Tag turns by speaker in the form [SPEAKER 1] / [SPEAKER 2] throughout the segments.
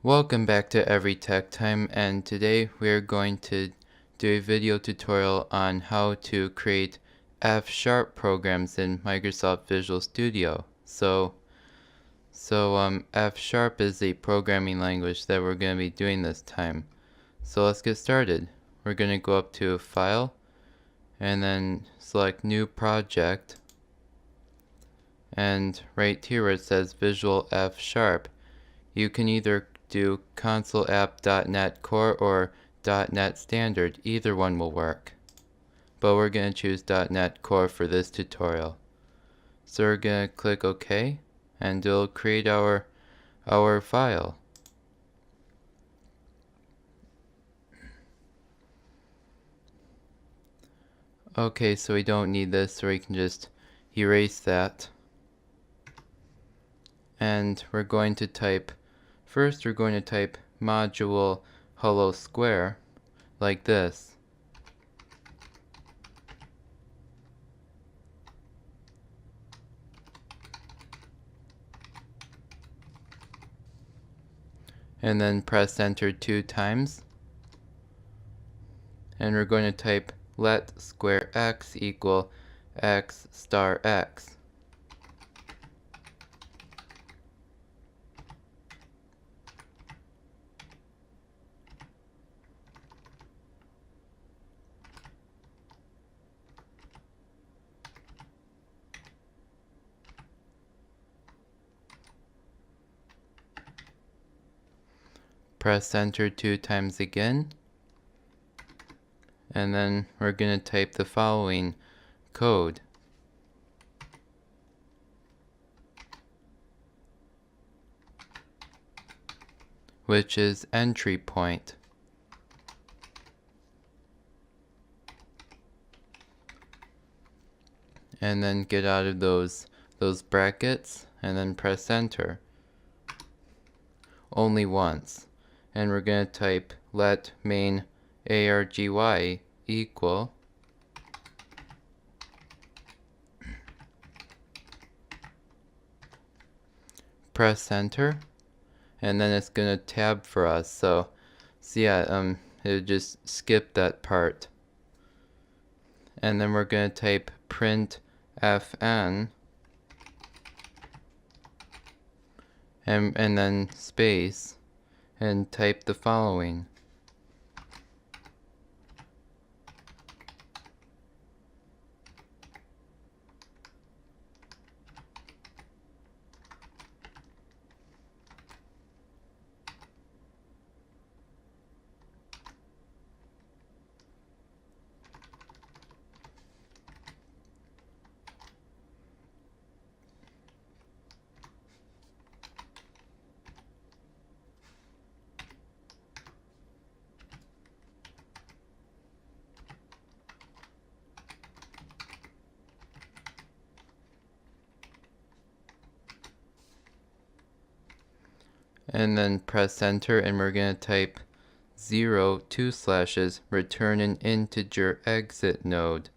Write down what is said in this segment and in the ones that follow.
[SPEAKER 1] Welcome back to Every Tech Time, and today we are going to do a video tutorial on how to create F# programs in Microsoft Visual Studio. So F# is a programming language that we're going to be doing this time. So let's get started. We're going to go up to File, and then select New Project, and right here where it says Visual F#, you can either do console.app.NET Core or .NET Standard. Either one will work. But we're going to choose .NET Core for this tutorial. So we're going to click OK, and it'll create our file. Okay, so we don't need this, so we can just erase that. And we're going to type, first we're going to type module hello square, like this. And then press enter 2 times. And we're going to type let square x equal x star x. Press enter 2 times again. And then we're going to type the following code. Which is entry point. And then get out of those brackets and then press enter. Only once. And we're going to type let main argy equal press enter, and then it's going to tab for us. So yeah, it'll just skip that part. And then we're going to type print fn and then space and type the following. And then press enter, and we're going to type 0 2 slashes return an integer exit node.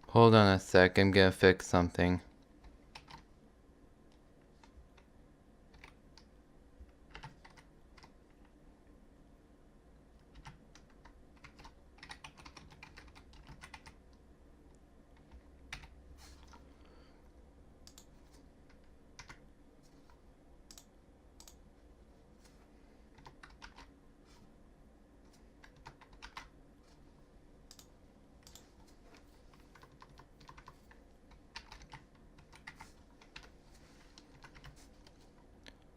[SPEAKER 1] Hold on a sec, I'm going to fix something.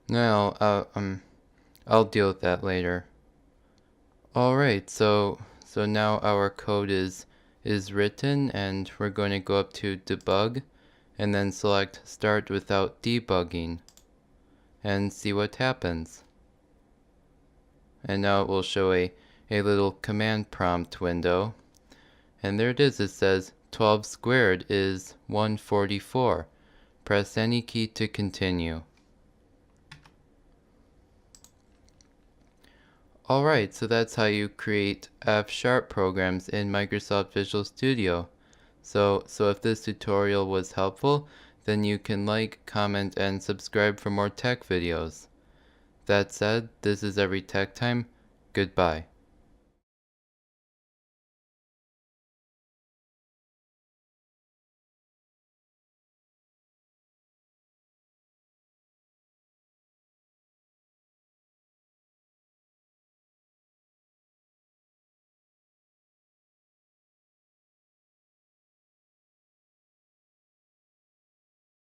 [SPEAKER 1] No, I'll deal with that later. Alright, so now our code is written, and we're going to go up to debug and then select start without debugging and see what happens. And now it will show a little command prompt window, and there it is. It says 12 squared is 144. Press any key to continue. Alright, so that's how you create F# programs in Microsoft Visual Studio. So if this tutorial was helpful, then you can like, comment, and subscribe for more tech videos. That said, this is Every Tech Time. Goodbye.